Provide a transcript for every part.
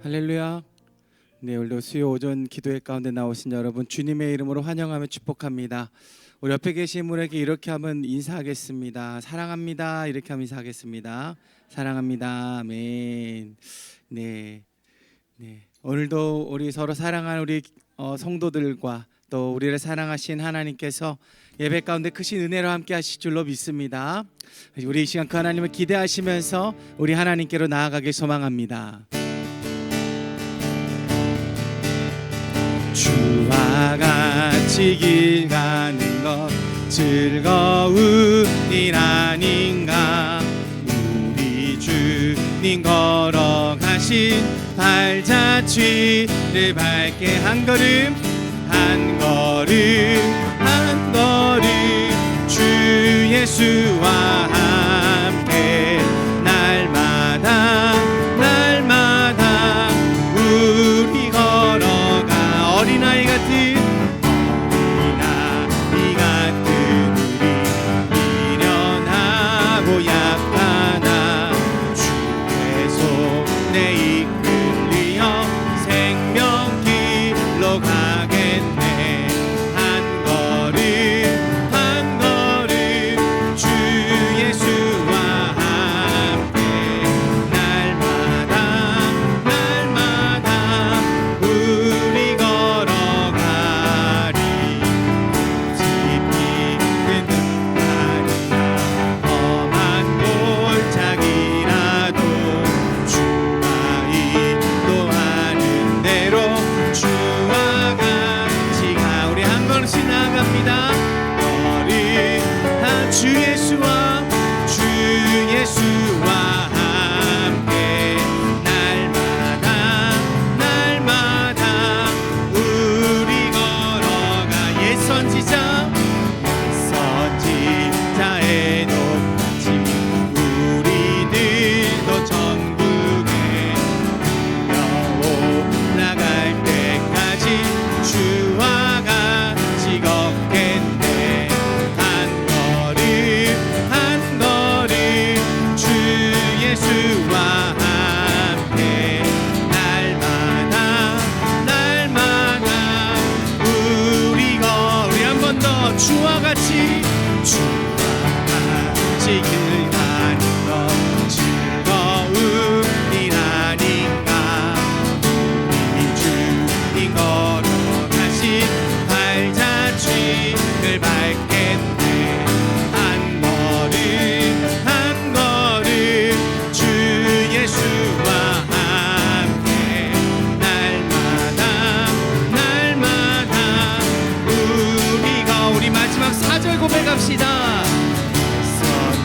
할렐루야. 네, 오늘도 수요 오전 기도회 가운데 나오신 여러분 주님의 이름으로 환영하며 축복합니다. 우리 옆에 계신 분에게 이렇게 하면 인사하겠습니다. 사랑합니다. 이렇게 하면 인사하겠습니다. 사랑합니다. 아멘. 네, 오늘도 우리 서로 사랑하는 우리 성도들과 또 우리를 사랑하신 하나님께서 예배 가운데 크신 은혜로 함께 하실 줄로 믿습니다. 우리 이 시간 그 하나님을 기대하시면서 우리 하나님께로 나아가길 소망합니다. 주와 같이 길 가는 것 즐거운 일 아닌가. 우리 주님 걸어가신 발자취를 밟게 한 걸음 한 걸음 주 예수와 함께 날마다 우리 걸어가 어린아이 같은 우리 미련하고 약하나 주의 손에 이끌리어 생명길로 가겠네. 한 걸음 주 예수와 함께 날마다 우리 걸어가리. 깊이 든 듯하리라 험한 골짜기라도 주가 인도하는 대로 주와 같이 가. 우리 한 걸음씩 나아갑니다. 주 예수와 함께 날마다 우리 걸어가. 옛 선지자의 높아짐 우리들도 천국에 올라갈 때까지 주와 같이 걷겠네. 한 걸음 주 예수와 함께 날마다 우리 한 번 더 주와 같이 길 가는 것 즐거운 일 아닌가. 우리 주님 걸어가신 발자취를 밟겠네. 한 걸음 주 예수와 함께 날마다 우리 마지막 4절 고백합시다.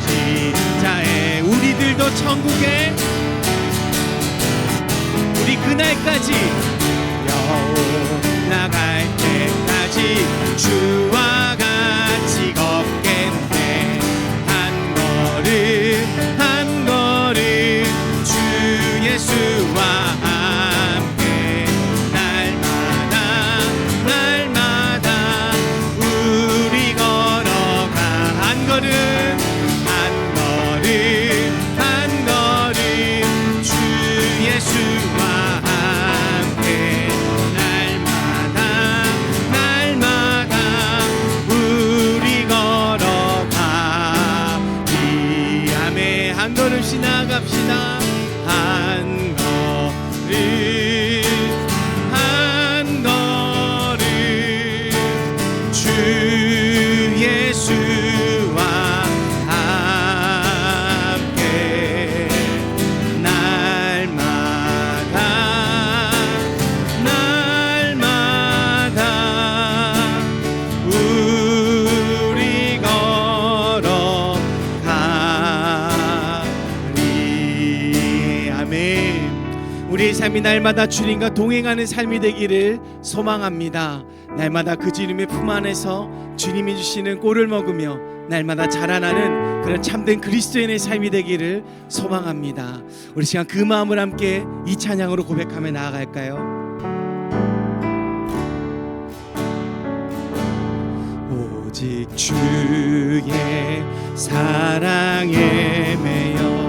선지자의 우리들도 천국에 우리 그날까지 올라갈 때까지 주와 같이 걷겠네. 한 걸음 주 예수와 함께 날마다 우리 걸어가. 한 걸음 주 예수와 함께 날마다 우리 걸어가. 이 암에 한 걸음씩 나갑시다. 한 걸음 주 예수와 함께 날마다 우리 걸어가리. 아멘. 우리의 삶이 날마다 주님과 동행하는 삶이 되기를 소망합니다. 날마다 그 주님의 품 안에서 주님이 주시는 꼴을 먹으며 날마다 자라나는 그런 참된 그리스도인의 삶이 되기를 소망합니다. 우리 시간 그 마음을 함께 이 찬양으로 고백하며 나아갈까요? 오직 주의 사랑에 매여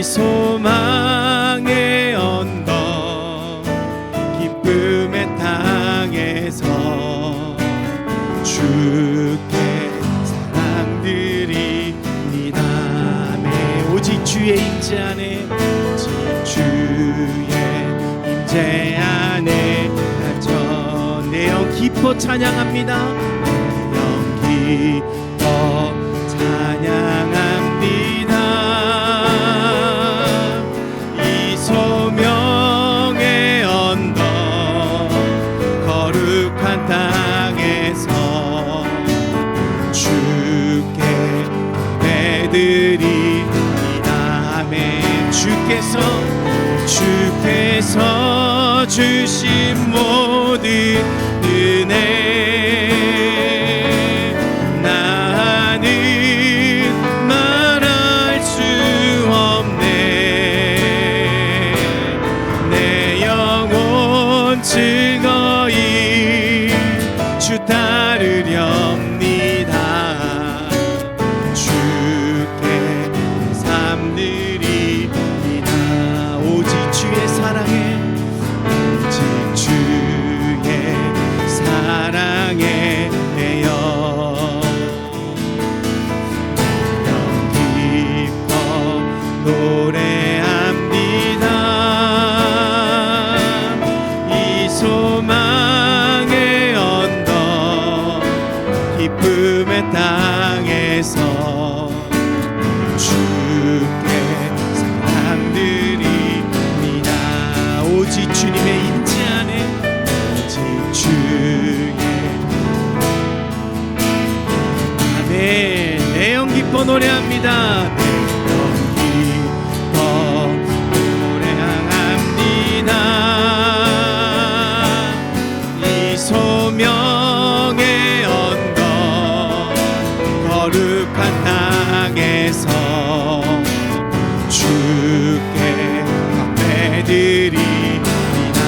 이 소망의 언덕 기쁨의 땅에서 주께 사랑드립니다. 오직 주의 임재 안에 오직 주의 임재 안에 갇혀 내 영 기뻐 찬양합니다. 내 영 기뻐 찬양합니다. 이 소명의 언덕 거룩한 땅에서 주께 예배드립니다. 아멘. 주께서 주신 모든 은혜 나는 말할 수 없네. 내 영혼 즐거이 주 따르렵니다. 주께 삶 드립니다. 오직 주의 사랑에 오직 주의 사랑에 내 영 기뻐 노래합니다. 이 소망의 언덕 기쁨의 땅에서 주께 사랑드립니다. 오직 주님의 임재 안에 오직 주의 아멘. 내 영 기뻐 노래합니다. 내 영 기뻐 노래합니다. 이 소명의 언덕 거룩한 땅에서 주께 예배드립니다.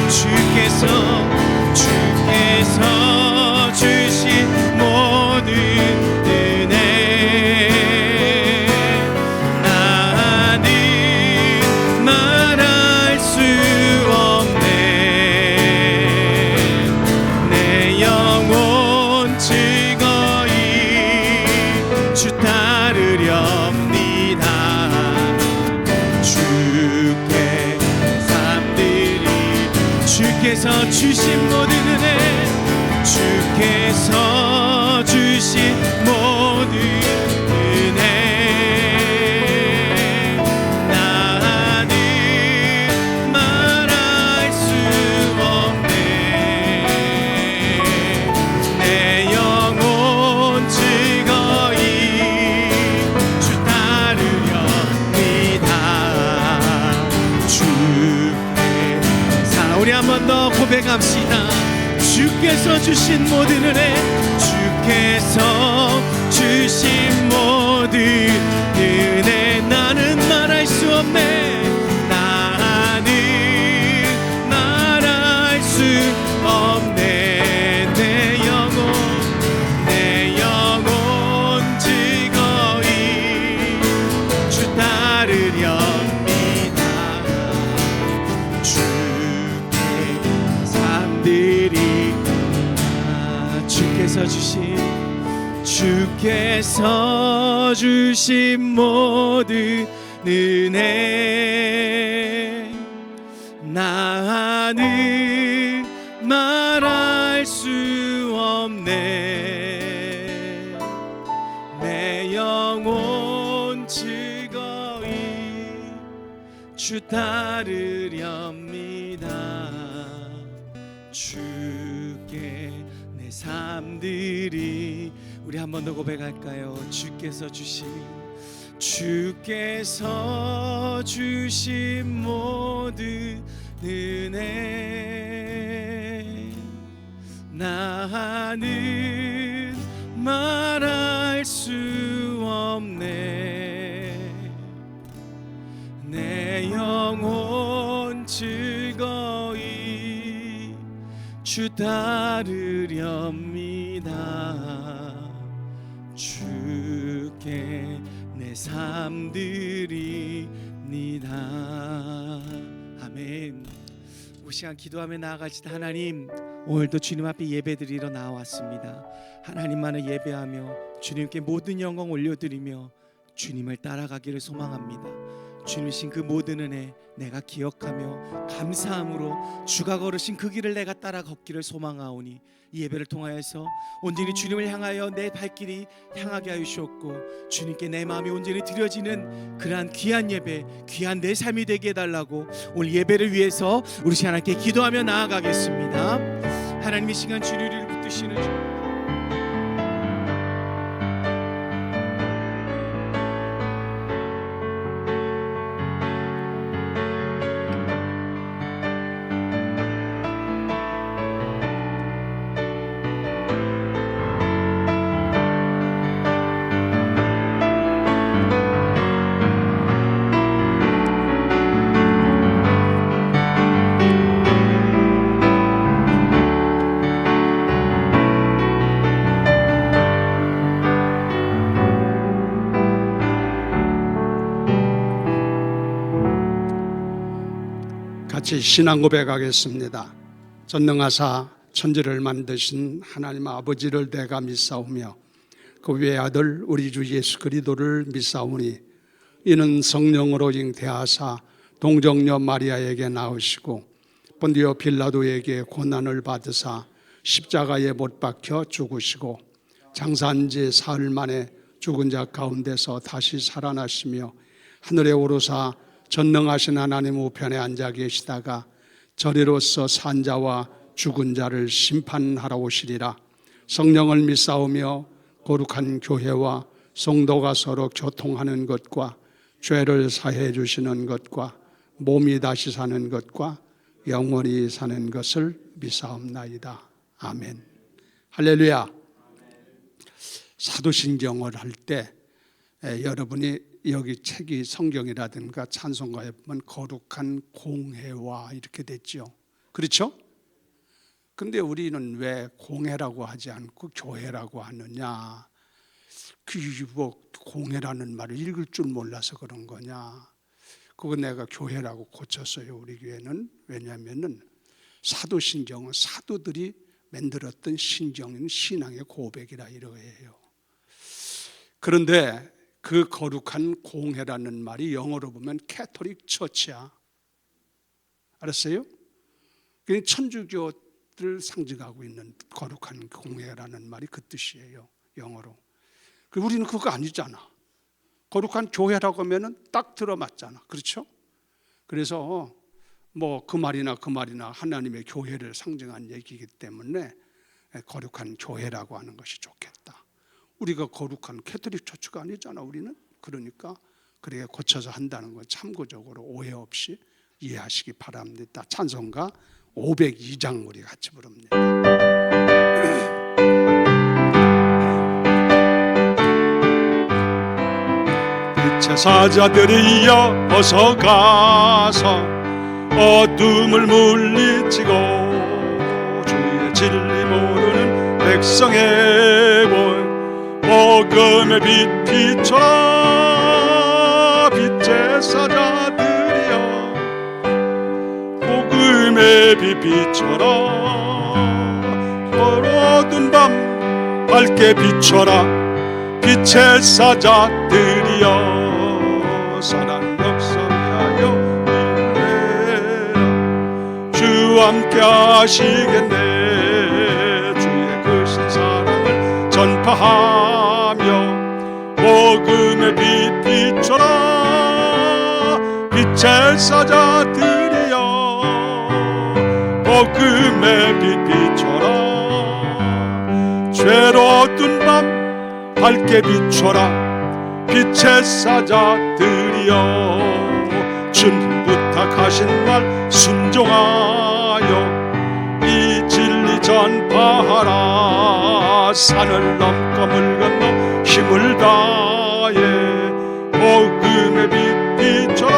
주께서 주신 모든 은혜 나는 말할 수 없네. 내 영혼 즐거이 주 따르렵니다. 주께 삶들이 주께서 주신 모든 은혜 주께서 주신 모든 은혜 나는 말할 수 없네. 내 영혼 즐거이 주 따르렵니다. 주께 우리 한 번 더 고백합시다. 주께서 주신 모든 은혜 주께서 주신 모든 은혜 나는 말할 수 없네. 나는 말할 수 없네. 내 영혼 즐거이 주 따르렵니다. 주께 삶들이 주께서 주신 모든 은혜 나는 말할 수 없네. 내 영혼 즐거이 주 따르렵니다. 주께 내 삶들이 우리 한 번 더 고백할까요? 주께서 주신 모든 은혜 나는 말할 수 없네. 내 영혼 즐거이 주 따르렵니다. 주께 내 삶 드립니다. 아멘. 이 시간 기도하며 나아갈지다. 하나님, 오늘도 주님 앞에 예배드리러 나왔습니다. 하나님만을 예배하며 주님께 모든 영광 올려드리며 주님을 따라가기를 소망합니다. 주님이신 그 모든 은혜 내가 기억하며 감사함으로 주가 걸으신 그 길을 내가 따라 걷기를 소망하오니, 이 예배를 통하여서 온전히 주님을 향하여 내 발길이 향하게 하여 주옵고, 주님께 내 마음이 온전히 드려지는 그러한 귀한 예배, 귀한 내 삶이 되게 해달라고 오늘 예배를 위해서 우리 하나님께 기도하며 나아가겠습니다. 하나님, 이 시간 주를 붙드시는 주, 같이 신앙 고백하겠습니다. 전능하사 천지를 만드신 하나님 아버지를 내가 믿사오며 그 외아들 우리 주 예수 그리스도를 믿사오니, 이는 성령으로 잉태하사 동정녀 마리아에게 나으시고 본디오 빌라도에게 고난을 받으사 십자가에 못 박혀 죽으시고 장사한 지 사흘 만에 죽은 자 가운데서 다시 살아나시며 하늘에 오르사 전능하신 하나님 우편에 앉아 계시다가 저리로서 산자와 죽은 자를 심판하러 오시리라. 성령을 믿사오며 거룩한 교회와 성도가 서로 교통하는 것과 죄를 사해 주시는 것과 몸이 다시 사는 것과 영원히 사는 것을 믿사옵나이다. 아멘. 할렐루야. 사도신경을 할 때 여러분이 여기 책이 성경이라든가 찬송가에 보면 거룩한 공회와 이렇게 됐죠. 그렇죠? 근데 우리는 왜 공회라고 하지 않고 교회라고 하느냐? 공회라는 말을 읽을 줄 몰라서 그런 거냐? 그거 내가 교회라고 고쳤어요. 우리 교회는. 왜냐하면은 사도신경은 사도들이 만들었던 신경인 신앙의 고백이라 이러해요. 그런데 그 거룩한 공회라는 말이 영어로 보면 캐톨릭 처치야. 알았어요? 그게 천주교를 상징하고 있는 거룩한 공회라는 말이 그 뜻이에요. 영어로. 우리는 그거 아니잖아. 거룩한 교회라고 하면은 딱 들어맞잖아. 그렇죠? 그래서 뭐 그 말이나 하나님의 교회를 상징한 얘기이기 때문에 거룩한 교회라고 하는 것이 좋겠다. 우리가 거룩한 캐톨릭 처치가 아니잖아. 우리는. 그러니까 그렇게 고쳐서 한다는 건 참고적으로 오해 없이 이해하시기 바랍니다. 찬송가 502장 우리 같이 부릅니다. 빛의 사자들이여 어서 가서 어둠을 물리치고 주의 진리 모르는 백성의 복음의 빛 비춰라. 빛의 사자들이여 복음의 빛 비춰라. 어두운 밤 밝게 비춰라. 빛의 사자들이여 사랑 역사하여 인내라. 주와 함께 하시겠네. 주의 크신 사랑을 전파하며 복음의 빛 비춰라. 빛의 사자들이여 복음의 빛 비춰라. 죄로 어두운 밤 밝게 비춰라. 빛의 사자들이여 주님 부탁하신 말 순종하여 이 진리 전파하라. 산을 넘고 물 건너 힘을 다해 복음의 빛 비춰라.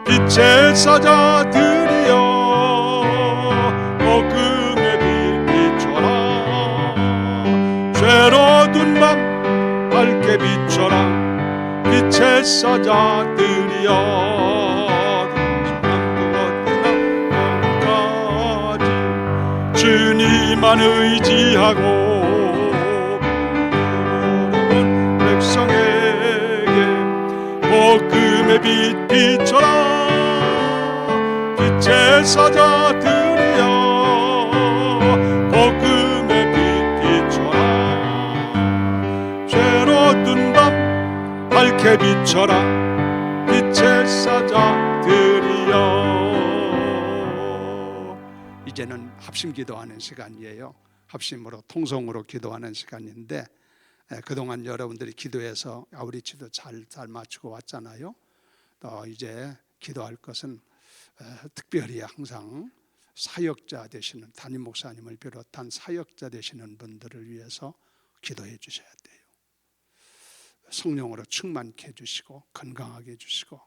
빛의 사자들이여 복음의 빛 비춰라. 죄로 어두운 밤 밝게 비춰라. 제사자들이여 지금까지 주님만 의지하고 백성에게 복음의 빛 비춰라. 빛 제사자들이여 복음의 빛 비춰라. 죄로 든 밤 밝게 비춰라. 빛 제사자들이여. 이제는 합심 기도하는 시간이에요. 합심으로 통성으로 기도하는 시간인데, 그동안 여러분들이 기도해서 아우리치도 잘 맞추고 왔잖아요. 이제 기도할 것은 특별히 항상 사역자 되시는 담임 목사님을 비롯한 사역자 되시는 분들을 위해서 기도해 주셔야 돼요. 성령으로 충만케 해주시고 건강하게 해주시고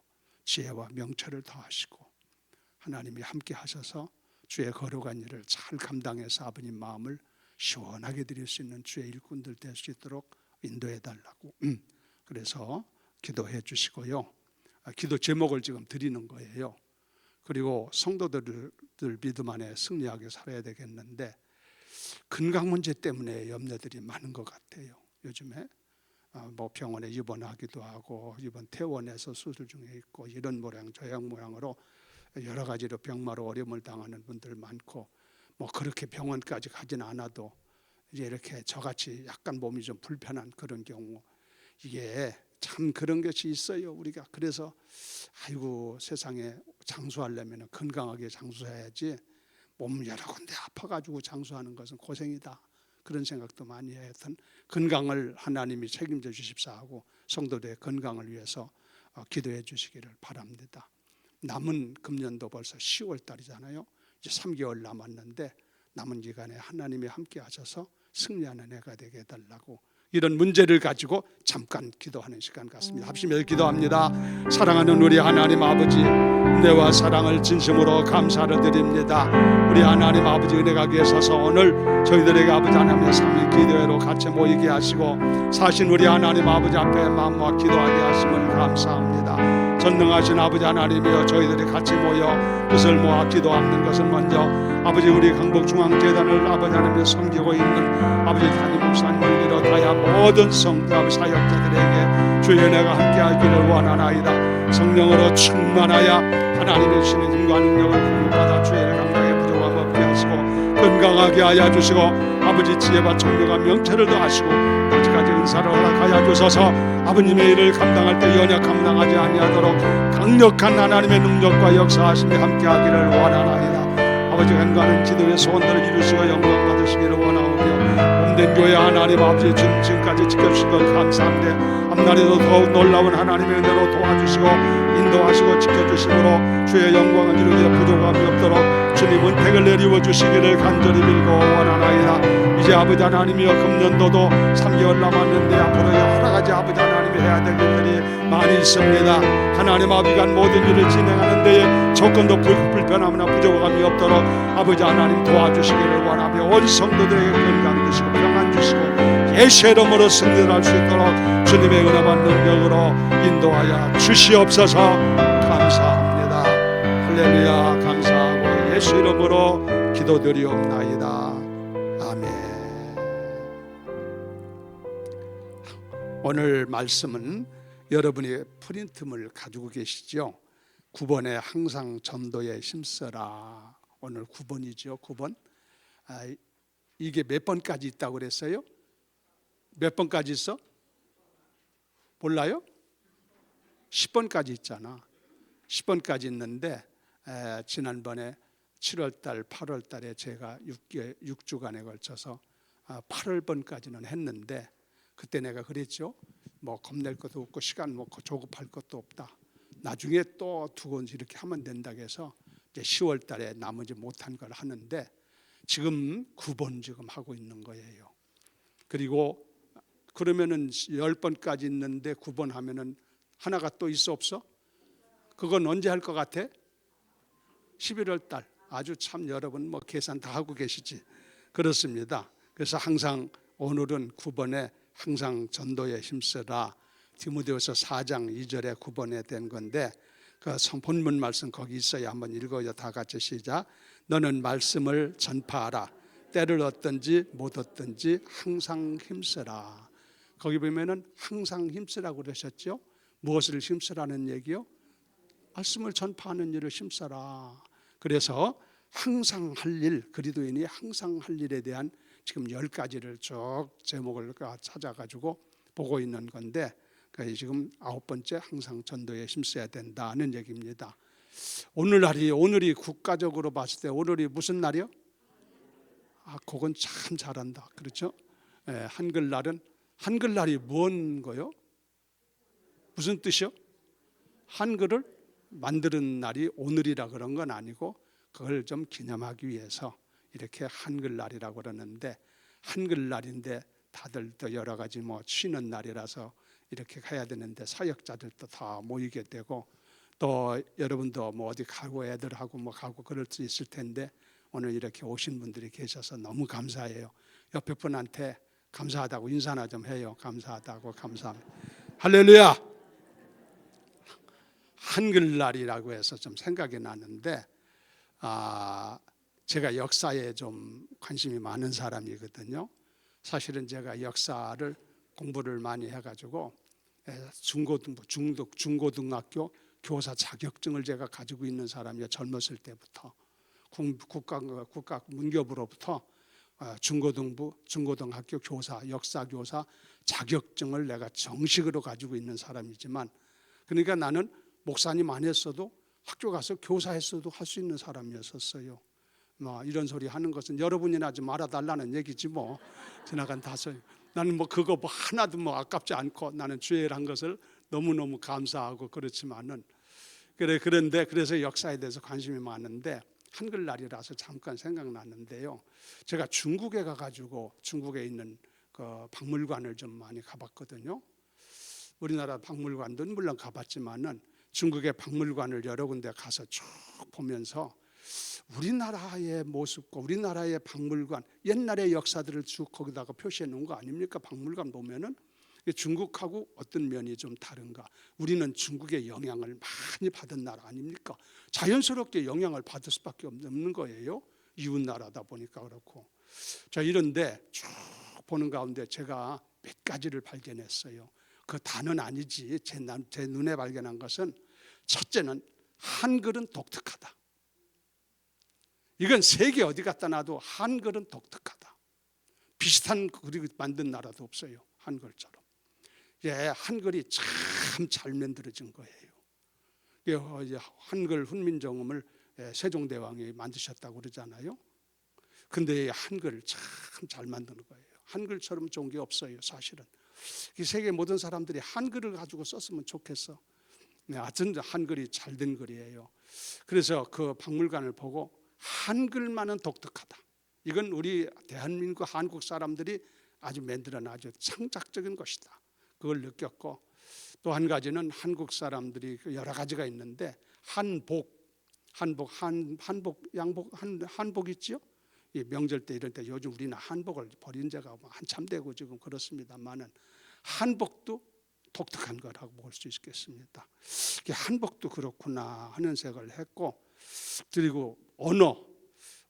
지혜와 명철을 더하시고 하나님이 함께 하셔서 주의 거룩한 일을 잘 감당해서 아버님 마음을 시원하게 드릴 수 있는 주의 일꾼들 될 수 있도록 인도해 달라고 그래서 기도해 주시고요. 기도 제목을 지금 드리는 거예요. 그리고 성도들 믿음 안에 승리하게 살아야 되겠는데, 건강 문제 때문에 염려들이 많은 것 같아요. 요즘에 뭐 병원에 입원하기도 하고 입원 퇴원해서 수술 중에 있고 이런 모양 저양 모양으로 여러 가지로 병마로 어려움을 당하는 분들 많고, 뭐 그렇게 병원까지 가진 않아도 이제 이렇게 저같이 약간 몸이 좀 불편한 그런 경우, 이게 참 그런 것이 있어요. 우리가 그래서 아이고 세상에 장수하려면 건강하게 장수해야지, 몸 여러 군데 아파가지고 장수하는 것은 고생이다, 그런 생각도 많이 해요. 하여튼 건강을 하나님이 책임져 주십사 하고 성도들의 건강을 위해서 기도해 주시기를 바랍니다. 남은 금년도 벌써 10월 달이잖아요. 이제 3개월 남았는데 남은 기간에 하나님이 함께 하셔서 승리하는 해가 되게 해달라고, 이런 문제를 가지고 잠깐 기도하는 시간 같습니다. 합심해서 기도합니다. 사랑하는 우리 하나님 아버지, 은혜와 사랑을 진심으로 감사를 드립니다. 우리 하나님 아버지 은혜가 계셔서 오늘 저희들에게 아버지 하나님의 3일 기도회로 같이 모이게 하시고 사신 우리 하나님 아버지 앞에 마음과 기도하게 하심을 감사합니다. 전능하신 아버지 하나님이여, 저희들이 같이 모여 뜻을 모아 기도하는 것은 먼저 아버지 우리 강북중앙재단을 아버지 하나님이 섬기고 있는 아버지 담임 목사님을 비롯하여 모든 성도 사역자들에게 주의 은혜가 함께하기를 원하나이다. 성령으로 충만하여 하나님의 주시는 힘과 능력을 공급받아 주의 감당에 부족함 없게 하시고 건강하게 하여 주시고 아버지 지혜와 청명과 명철을 더하시고 아직까지 은사를 허락하여 주셔서 아버님의 일을 감당할 때 연약함 당하지 아니하도록 강력한 하나님의 능력과 역사하심이 함께하기를 원하나이다. 아버지 행가는 기도의 소원들을 이루시고 영광 받으시기를 원하오며 몸된 교회 하나님 아버지 지금까지 지켜주신 것 감사합니다. 앞날에도 더욱 놀라운 하나님의 은혜로 도와주시고 인도하시고 지켜주심으로 주의 영광을 이루기에 부족함이 없도록 주님 은택을 내리워 주시기를 간절히 빌고 원하나이다. 이제 아버지 하나님이여, 금년도도 3개월 남았는데 앞으로 여러 가지 아버지 하나님이 해야 될 일들이 많이 있습니다. 하나님 아버지가 모든 일을 진행하는 데에 조건도 불편함이나 부족함이 없도록 아버지 하나님 도와주시기를 원하며 온 성도들에게 건강 주시고 평안 주시고 예수의 이름으로 승리할 수 있도록 주님의 은혜와 능력으로 인도하여 주시옵소서. 감사합니다. 할렐루야. 감사하고 예수 이름으로 기도드리옵나이다. 아멘. 오늘 말씀은 여러분이 프린트물 가지고 계시죠? 9번에 항상 전도에 힘써라. 오늘 9번이죠. 9번. 이게 몇 번까지 있다고 그랬어요? 몇 번까지 있어? 몰라요? 10번까지 있잖아. 10번까지 있는데 지난번에 7월달, 8월달에 제가 6주간에 걸쳐서 8월번까지는 했는데, 그때 내가 그랬죠. 뭐 겁낼 것도 없고 시간 뭐 조급할 것도 없다. 나중에 또 두고 이렇게 하면 된다고 해서 이제 10월달에 나머지 못한 걸 하는데 지금 9번 지금 하고 있는 거예요. 그리고 그러면은 10번까지 있는데 9번 하면은 하나가 또 있어 없어? 그건 언제 할 것 같아? 11월 달. 아주 참 여러분 뭐 계산 다 하고 계시지. 그렇습니다. 그래서 항상 오늘은 9번에 항상 전도에 힘써라. 디모데후서 4장 2절에 9번에 된 건데 그 본문 말씀 거기 있어요. 한번 읽어요. 다 같이 시작. 너는 말씀을 전파하라. 때를 얻든지 못 얻든지 항상 힘쓰라. 거기 보면은 항상 힘쓰라고 그러셨죠. 무엇을 힘쓰라는 얘기요? 말씀을 전파하는 일을 힘써라. 그래서 항상 할 일, 그리스도인이 항상 할 일에 대한 지금 10가지를 쭉 제목을 찾아가지고 보고 있는 건데 지금 9번째 항상 전도에 힘써야 된다는 얘기입니다. 오늘이 국가적으로 봤을 때 오늘이 무슨 날이요? 그건 참 잘한다. 그렇죠? 한글날이 뭔 거요? 무슨 뜻이요? 한글을 만드는 날이 오늘이라 그런 건 아니고 그걸 좀 기념하기 위해서 이렇게 한글날이라고 그러는데 한글날인데 다들 또 여러 가지 쉬는 날이라서 이렇게 가야 되는데 사역자들도 다 모이게 되고 또 여러분도 어디 가고 애들하고 가고 그럴 수 있을 텐데 오늘 이렇게 오신 분들이 계셔서 너무 감사해요. 옆에 분한테 감사하다고 인사나 좀 해요. 감사하다고 감사합니다. 할렐루야. 한글날이라고 해서 좀 생각이 나는데 제가 역사에 좀 관심이 많은 사람이거든요. 사실은 제가 역사를 공부를 많이 해가지고 중고등학교 교사 자격증을 제가 가지고 있는 사람이에요. 젊었을 때부터 국가 문교부로부터 중고등학교 교사, 역사교사 자격증을 내가 정식으로 가지고 있는 사람이지만 그러니까 나는 목사님 안 했어도 학교 가서 교사했어도 할 수 있는 사람이었었어요. 이런 소리 하는 것은 여러분이나 좀 알아달라는 얘기지 지나간 다소 나는 그거 하나도 아깝지 않고 나는 주의 일 한 것을 너무너무 감사하고 그렇지만은 그런데 그래서 역사에 대해서 관심이 많은데 한글날이라서 잠깐 생각났는데요. 제가 중국에 가가지고 중국에 있는 그 박물관을 좀 많이 가봤거든요. 우리나라 박물관도 물론 가봤지만은 중국의 박물관을 여러 군데 가서 쭉 보면서 우리나라의 모습과 우리나라의 박물관 옛날의 역사들을 쭉 거기다가 표시해 놓은 거 아닙니까? 박물관 보면은 중국하고 어떤 면이 좀 다른가? 우리는 중국의 영향을 많이 받은 나라 아닙니까? 자연스럽게 영향을 받을 수밖에 없는 거예요. 이웃 나라다 보니까 그렇고. 자, 이런데 쭉 보는 가운데 제가 몇 가지를 발견했어요. 그 다는 아니지. 제 눈에 발견한 것은 첫째는 한글은 독특하다. 이건 세계 어디 갖다 놔도 한글은 독특하다. 비슷한 글을 만든 나라도 없어요. 한글처럼. 한글이 참 잘 만들어진 거예요. 한글 훈민정음을 세종대왕이 만드셨다고 그러잖아요. 근데 한글을 참 잘 만드는 거예요. 한글처럼 좋은 게 없어요. 사실은. 세계 모든 사람들이 한글을 가지고 썼으면 좋겠어. 하여튼 한글이 잘 된 글이에요. 그래서 그 박물관을 보고 한글만은 독특하다. 이건 우리 대한민국 한국 사람들이 아주 만들어낸 아주 창작적인 것이다. 그걸 느꼈고 또 한 가지는 한국 사람들이 여러 가지가 있는데 한복 있지요? 이 명절 때 이럴 때 요즘 우리는 한복을 버린 지가 한참 되고 지금 그렇습니다만은 한복도 독특한 거라고 볼 수 있겠습니다. 한복도 그렇구나 하는 생각을 했고 그리고 언어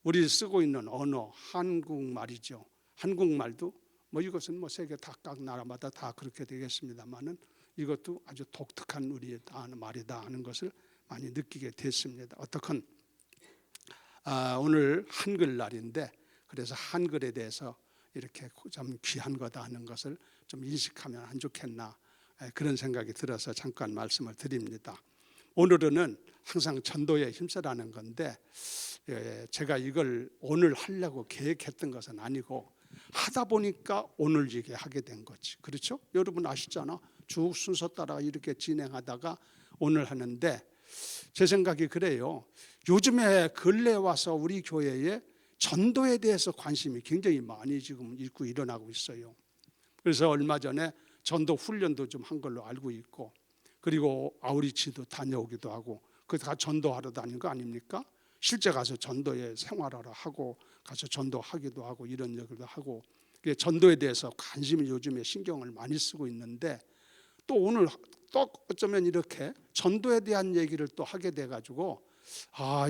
우리 쓰고 있는 언어 한국말이죠. 한국말도 이것은 세계 각 나라마다 다 그렇게 되겠습니다만은 이것도 아주 독특한 우리의 말이다 하는 것을 많이 느끼게 됐습니다. 어떻건 오늘 한글날인데 그래서 한글에 대해서 이렇게 좀 귀한 거다 하는 것을 좀 인식하면 안 좋겠나 그런 생각이 들어서 잠깐 말씀을 드립니다. 오늘은 항상 전도에 힘쓰라는 건데 제가 이걸 오늘 하려고 계획했던 것은 아니고 하다 보니까 오늘 이게 하게 된 거지. 그렇죠? 여러분 아시잖아. 쭉 순서 따라 이렇게 진행하다가 오늘 하는데 제 생각이 그래요. 요즘에 근래 와서 우리 교회에 전도에 대해서 관심이 굉장히 많이 지금 있고 일어나고 있어요. 그래서 얼마 전에 전도 훈련도 좀 한 걸로 알고 있고 그리고 아우리치도 다녀오기도 하고 그거 다 전도하러 다닌 거 아닙니까? 실제 가서 전도에 생활하러 하고 가서 전도하기도 하고 이런 얘기도 하고 전도에 대해서 관심을 요즘에 신경을 많이 쓰고 있는데 또 오늘 또 어쩌면 이렇게 전도에 대한 얘기를 또 하게 돼가지고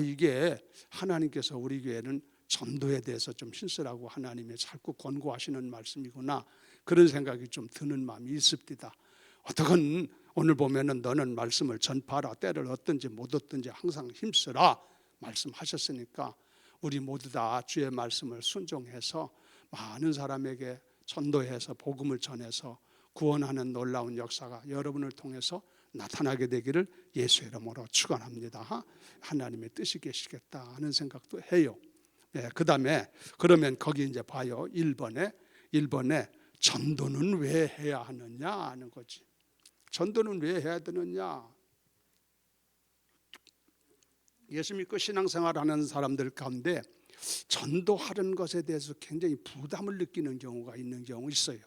이게 하나님께서 우리 교회는 전도에 대해서 좀 신쓰라고 하나님이 자꾸 권고하시는 말씀이구나, 그런 생각이 좀 드는 마음이 있습니다. 어떻건 오늘 보면은 너는 말씀을 전파하라, 때를 얻든지 못 얻든지 항상 힘쓰라 말씀하셨으니까 우리 모두 다 주의 말씀을 순종해서 많은 사람에게 전도해서 복음을 전해서 구원하는 놀라운 역사가 여러분을 통해서 나타나게 되기를 예수의 이름으로 축원합니다. 하나님의 뜻이 계시겠다 하는 생각도 해요. 네, 그다음에 그러면 거기 이제 봐요. 1번에 전도는 왜 해야 하느냐 하는 거지. 전도는 왜 해야 되느냐? 예수 믿고 신앙생활하는 사람들 가운데 전도하는 것에 대해서 굉장히 부담을 느끼는 경우가 있는 경우 있어요.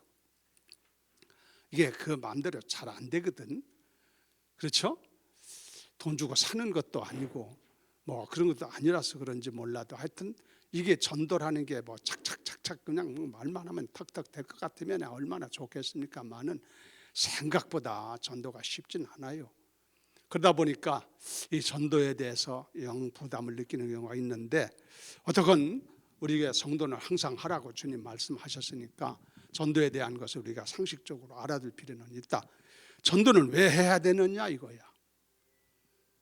이게 그 마음대로 잘 안 되거든. 그렇죠? 돈 주고 사는 것도 아니고 뭐 그런 것도 아니라서 그런지 몰라도 하여튼 이게 전도라는 게 뭐 착착착착 그냥 말만 하면 턱턱 될 것 같으면 얼마나 좋겠습니까만은 생각보다 전도가 쉽진 않아요. 그러다 보니까 이 전도에 대해서 영 부담을 느끼는 경우가 있는데, 어떻건 우리가 성도는 항상 하라고 주님 말씀하셨으니까 전도에 대한 것을 우리가 상식적으로 알아둘 필요는 있다. 전도는 왜 해야 되느냐 이거야.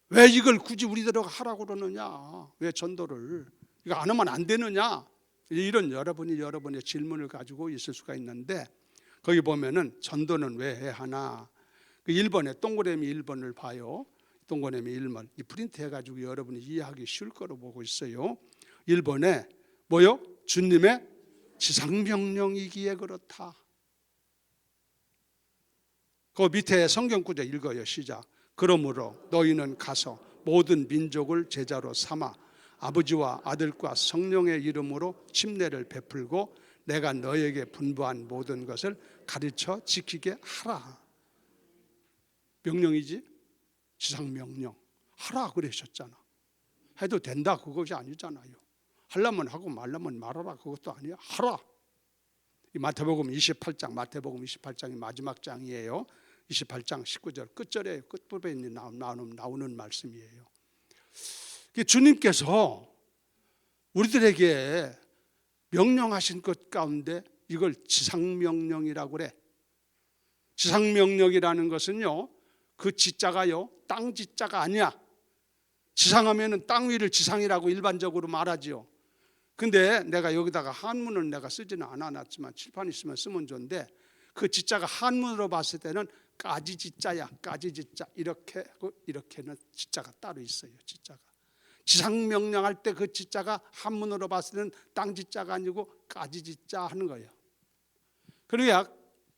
왜 이걸 굳이 우리대로 하라고 그러느냐, 왜 전도를 이거 안 하면 안 되느냐, 이런 여러분의 질문을 가지고 있을 수가 있는데, 거기 보면은 전도는 왜 해야 하나, 그 1번에 동그라미 1번을 봐요. 동그라미 1번 이 프린트 해가지고 여러분이 이해하기 쉬울 거로 보고 있어요. 1번에 뭐요? 주님의 지상명령이기에 그렇다. 그 밑에 성경구절 읽어요. 시작. 그러므로 너희는 가서 모든 민족을 제자로 삼아 아버지와 아들과 성령의 이름으로 침례를 베풀고 내가 너에게 분부한 모든 것을 가르쳐 지키게 하라. 명령이지, 지상명령. 하라 그러셨잖아. 해도 된다 그것이 아니잖아요. 하려면 하고 말려면 말하라 그것도 아니야. 하라. 이 마태복음 28장이 마지막 장이에요. 28장 19절 끝절에 끝부분에 나오는 말씀이에요. 주님께서 우리들에게 명령하신 것 가운데 이걸 지상명령이라고 그래. 지상명령이라는 것은요, 그 지자가요 땅 지자가 아니야. 지상하면은 땅 위를 지상이라고 일반적으로 말하지요. 근데 내가 여기다가 한문을 내가 쓰지는 않아놨지만 칠판 있으면 쓰면 좋은데, 그 지자가 한문으로 봤을 때는 까지지자야. 까지지자. 이렇게는 지자가 따로 있어요. 지자가 지상명령할 때 그 지자가 한문으로 봤을 때는 땅 지자가 아니고 까지지자 하는 거예요. 그래야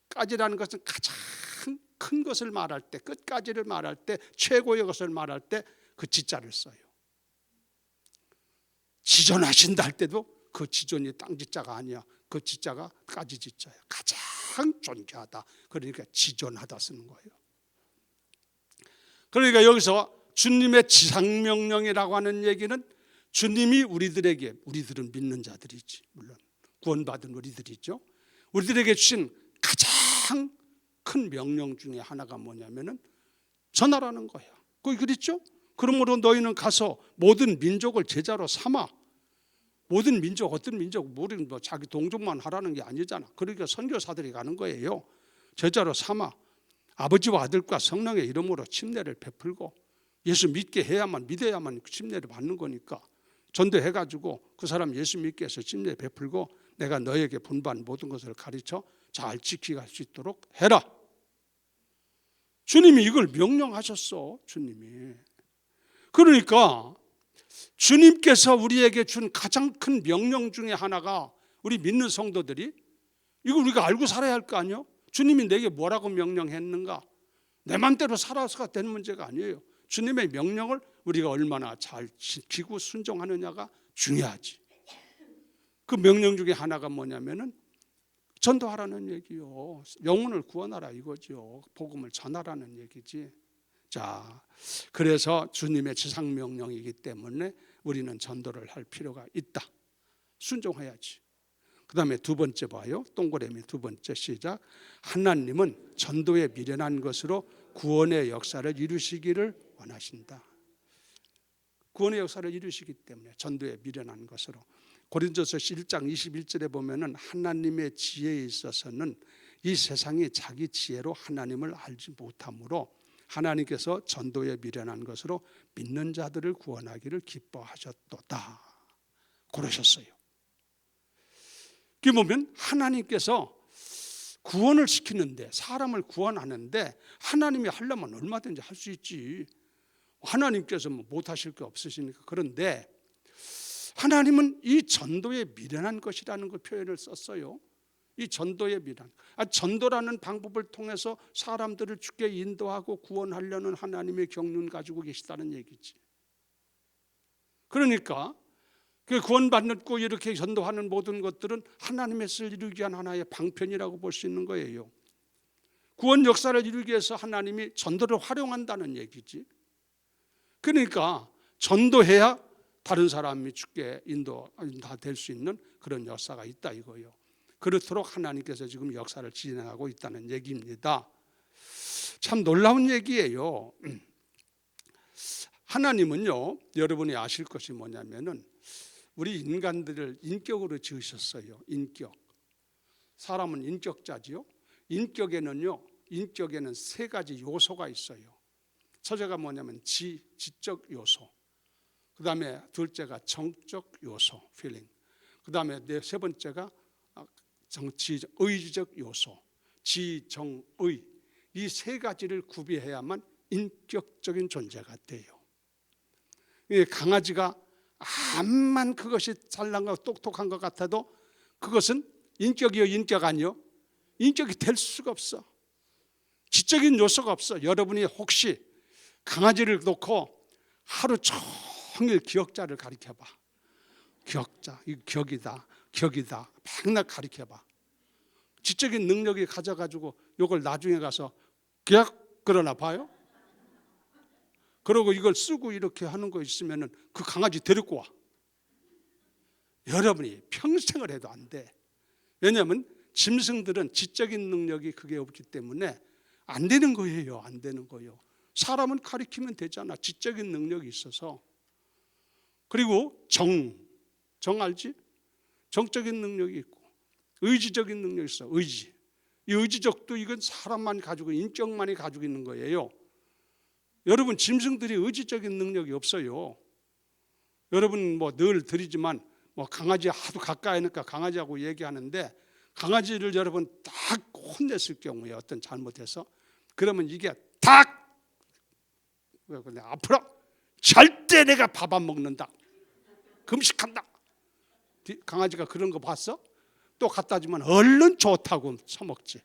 까지라는 것은 가장 큰 것을 말할 때, 끝까지를 말할 때, 최고의 것을 말할 때 그 지자를 써요. 지존하신다 할 때도 그 지존이 땅 지자가 아니야. 그 지자가 까지 지자야. 가장 존귀하다. 그러니까 지존하다 쓰는 거예요. 그러니까 여기서 주님의 지상명령이라고 하는 얘기는 주님이 우리들은 믿는 자들이지, 물론 구원받은 우리들이죠. 우리들에게 주신 가장 큰 명령 중에 하나가 뭐냐면은 전하라는 거야. 거기 그랬죠? 그러므로 너희는 가서 모든 민족을 제자로 삼아. 모든 민족, 어떤 민족, 우리는 뭐 자기 동족만 하라는 게 아니잖아. 그러니까 선교사들이 가는 거예요. 제자로 삼아 아버지와 아들과 성령의 이름으로 침례를 베풀고, 예수 믿어야만 침례를 받는 거니까 전도해가지고 그 사람 예수 믿게 해서 침례 베풀고 내가 너에게 분부한 모든 것을 가르쳐 잘 지키게 수 있도록 해라. 주님이 이걸 명령하셨어. 주님이. 그러니까 주님께서 우리에게 준 가장 큰 명령 중에 하나가, 우리 믿는 성도들이 이거 우리가 알고 살아야 할 거 아니에요? 주님이 내게 뭐라고 명령했는가? 내 맘대로 살아서가 되는 문제가 아니에요. 주님의 명령을 우리가 얼마나 잘 지키고 순종하느냐가 중요하지. 그 명령 중에 하나가 뭐냐면은 전도하라는 얘기요. 영혼을 구원하라 이거죠. 복음을 전하라는 얘기지. 자, 그래서 주님의 지상명령이기 때문에 우리는 전도를 할 필요가 있다. 순종해야지. 그 다음에 두 번째 봐요. 동그라미 두 번째 시작. 하나님은 전도에 미련한 것으로 구원의 역사를 이루시기를 원하신다. 구원의 역사를 이루시기 때문에 전도에 미련한 것으로. 고린도서 1장 21절에 보면은 하나님의 지혜에 있어서는 이 세상이 자기 지혜로 하나님을 알지 못하므로 하나님께서 전도에 미련한 것으로 믿는 자들을 구원하기를 기뻐하셨도다. 그러셨어요. 그 보면 하나님께서 구원을 시키는데, 사람을 구원하는데 하나님이 하려면 얼마든지 할 수 있지. 하나님께서 못하실 게 없으시니까. 그런데 하나님은 이 전도에 미련한 것이라는 그 표현을 썼어요. 이 전도에 미련. 전도라는 방법을 통해서 사람들을 주께 인도하고 구원하려는 하나님의 경륜 가지고 계시다는 얘기지. 그러니까 그 구원받고 이렇게 전도하는 모든 것들은 하나님의 뜻을 이루기 위한 하나의 방편이라고 볼 수 있는 거예요. 구원 역사를 이루기 위해서 하나님이 전도를 활용한다는 얘기지. 그러니까 전도해야 다른 사람이 주께 인도될 수 있는 그런 역사가 있다 이거예요. 그렇도록 하나님께서 지금 역사를 진행하고 있다는 얘기입니다. 참 놀라운 얘기예요. 하나님은요, 여러분이 아실 것이 뭐냐면은 우리 인간들을 인격으로 지으셨어요. 인격. 사람은 인격자지요. 인격에는 세 가지 요소가 있어요. 첫째가 뭐냐면 지적 요소. 그 다음에 둘째가 정적 요소, feeling. 그 다음에 세 번째가 의지적 요소, 지정의. 이 세 가지를 구비해야만 인격적인 존재가 돼요. 강아지가 암만 그것이 잘난 것, 똑똑한 것 같아도 그것은 인격이요, 인격 아니요? 인격이 될 수가 없어. 지적인 요소가 없어. 여러분이 혹시 강아지를 놓고 하루 종일 기억자를 가리켜봐. 기억자, 이 격이다. 맨날 가리켜봐. 지적인 능력이 가져가지고 이걸 나중에 가서 기억 그러나 봐요. 그러고 이걸 쓰고 이렇게 하는 거 있으면은 그 강아지 데리고 와. 여러분이 평생을 해도 안 돼. 왜냐하면 짐승들은 지적인 능력이 그게 없기 때문에 안 되는 거예요. 안 되는 거예요. 사람은 가리키면 되잖아. 지적인 능력이 있어서. 그리고 정 알지? 정적인 능력이 있고 의지적인 능력이 있어. 의지. 이 의지적도 이건 사람만 가지고 인격만이 가지고 있는 거예요. 여러분 짐승들이 의지적인 능력이 없어요. 여러분 늘 드리지만 강아지 하도 가까이 하니까 강아지하고 얘기하는데 강아지를 여러분 딱 혼냈을 경우에 어떤 잘못해서 그러면 이게 딱 앞으로 절대 내가 밥 안 먹는다. 금식한다. 강아지가 그런 거 봤어? 또 갖다 주면 얼른 좋다고 처먹지.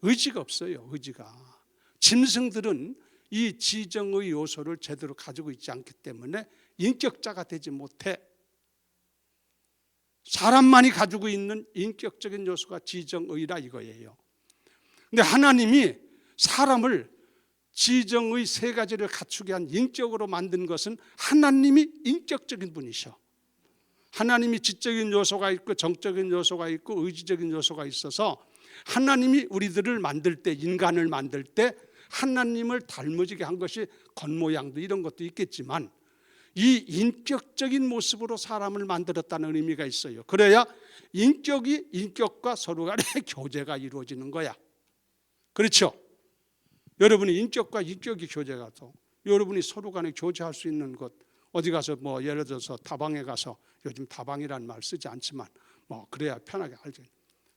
의지가 없어요. 의지가. 짐승들은 이 지정의 요소를 제대로 가지고 있지 않기 때문에 인격자가 되지 못해. 사람만이 가지고 있는 인격적인 요소가 지정의라 이거예요. 근데 하나님이 사람을 지정의 세 가지를 갖추게 한 인격으로 만든 것은 하나님이 인격적인 분이셔. 하나님이 지적인 요소가 있고 정적인 요소가 있고 의지적인 요소가 있어서 하나님이 우리들을 만들 때, 인간을 만들 때 하나님을 닮아지게 한 것이 겉모양도 이런 것도 있겠지만 이 인격적인 모습으로 사람을 만들었다는 의미가 있어요. 그래야 인격과 서로 간의 교제가 이루어지는 거야. 그렇죠? 여러분이 인격과 인격이 교제가 돼. 여러분이 서로 간에 교제할 수 있는 것, 어디 가서 예를 들어서 다방에 가서, 요즘 다방이라는 말 쓰지 않지만 그래야 편하게 알죠.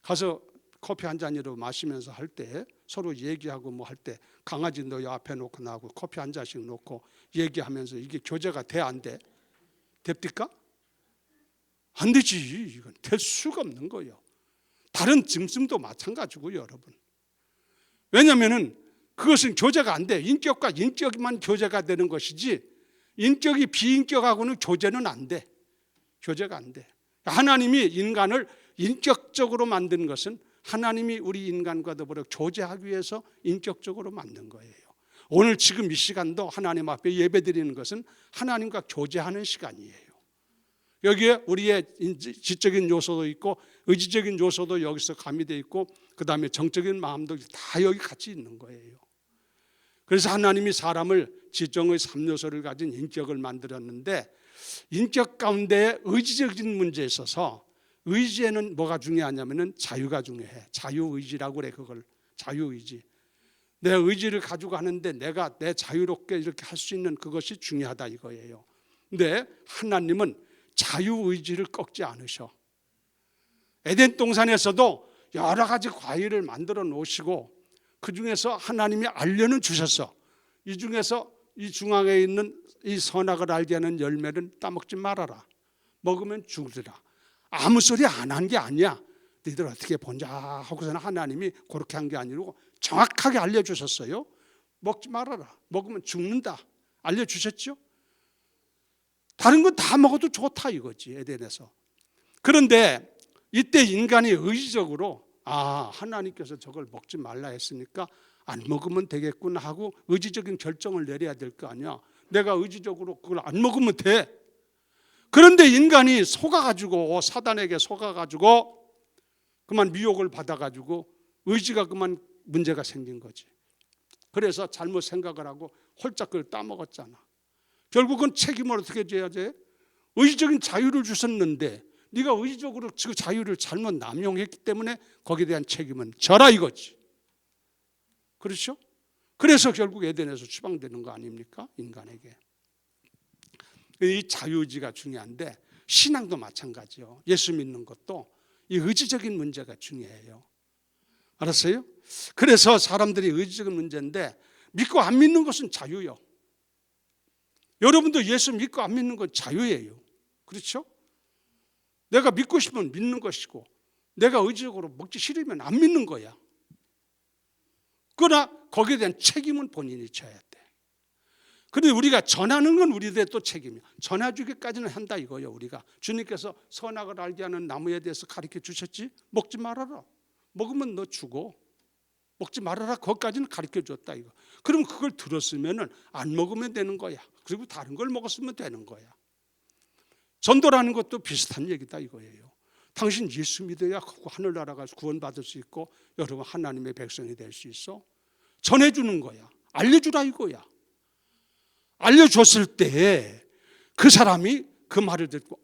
가서 커피 한 잔이라도 마시면서 할 때 서로 얘기하고 할 때 강아지 너 앞에 놓고 나하고 커피 한 잔씩 놓고 얘기하면서 이게 교제가 돼 안 돼? 됩니까? 안 되지. 이건 될 수가 없는 거예요. 다른 짐승도 마찬가지고 여러분. 왜냐하면은 그것은 교제가 안 돼. 인격과 인격만 교제가 되는 것이지 인격이 비인격하고는 교제는 안 돼. 교제가 안 돼. 하나님이 인간을 인격적으로 만든 것은 하나님이 우리 인간과 더불어 교제하기 위해서 인격적으로 만든 거예요. 오늘 지금 이 시간도 하나님 앞에 예배드리는 것은 하나님과 교제하는 시간이에요. 여기에 우리의 지적인 요소도 있고 의지적인 요소도 여기서 가미되어 있고 그 다음에 정적인 마음도 다 여기 같이 있는 거예요. 그래서 하나님이 사람을 지정의 3요소를 가진 인격을 만들었는데 인격 가운데 의지적인 문제에 있어서 의지에는 뭐가 중요하냐면은 자유가 중요해. 자유의지라고 그래. 그걸 자유의지. 내 의지를 가지고 하는데 내가 내 자유롭게 이렇게 할 수 있는 그것이 중요하다 이거예요. 근데 하나님은 자유의지를 꺾지 않으셔. 에덴 동산에서도 여러 가지 과일을 만들어 놓으시고 그 중에서 하나님이 알려는 주셨어. 이 중에서 이 중앙에 있는 이 선악을 알게 하는 열매는 따먹지 말아라. 먹으면 죽으리라. 아무 소리 안 한 게 아니야. 너희들 어떻게 보자 하고서는 하나님이 그렇게 한 게 아니고 정확하게 알려주셨어요. 먹지 말아라. 먹으면 죽는다. 알려주셨죠? 다른 건 다 먹어도 좋다 이거지 에덴에서. 그런데 이때 인간이 의지적으로 하나님께서 저걸 먹지 말라 했으니까 안 먹으면 되겠구나 하고 의지적인 결정을 내려야 될 거 아니야. 내가 의지적으로 그걸 안 먹으면 돼. 그런데 인간이 속아가지고 사단에게 속아가지고 그만 미혹을 받아가지고 의지가 그만 문제가 생긴 거지. 그래서 잘못 생각을 하고 홀짝 그걸 따먹었잖아. 결국은 책임을 어떻게 져야 돼? 의지적인 자유를 주셨는데 네가 의지적으로 그 자유를 잘못 남용했기 때문에 거기에 대한 책임은 져라 이거지. 그렇죠? 그래서 결국 에덴에서 추방되는 거 아닙니까? 인간에게. 이 자유의지가 중요한데 신앙도 마찬가지요. 예수 믿는 것도 이 의지적인 문제가 중요해요. 알았어요? 그래서 사람들이 의지적인 문제인데 믿고 안 믿는 것은 자유요. 여러분도 예수 믿고 안 믿는 건 자유예요. 그렇죠? 내가 믿고 싶으면 믿는 것이고 내가 의지적으로 먹기 싫으면 안 믿는 거야. 그러나 거기에 대한 책임은 본인이 져야 돼. 그런데 우리가 전하는 건 우리들의 또 책임이야. 전해주기까지는 한다 이거예요. 우리가 주님께서 선악을 알게 하는 나무에 대해서 가르쳐 주셨지. 먹지 말아라. 먹으면 너 죽어. 먹지 말아라. 그것까지는 가르쳐 줬다 이거. 그럼 그걸 들었으면은 안 먹으면 되는 거야. 그리고 다른 걸 먹었으면 되는 거야. 전도라는 것도 비슷한 얘기다 이거예요. 당신 예수 믿어야 하늘나라가 구원받을 수 있고 여러분 하나님의 백성이 될 수 있어. 전해주는 거야. 알려주라 이거야. 알려줬을 때 그 사람이 그 말을 듣고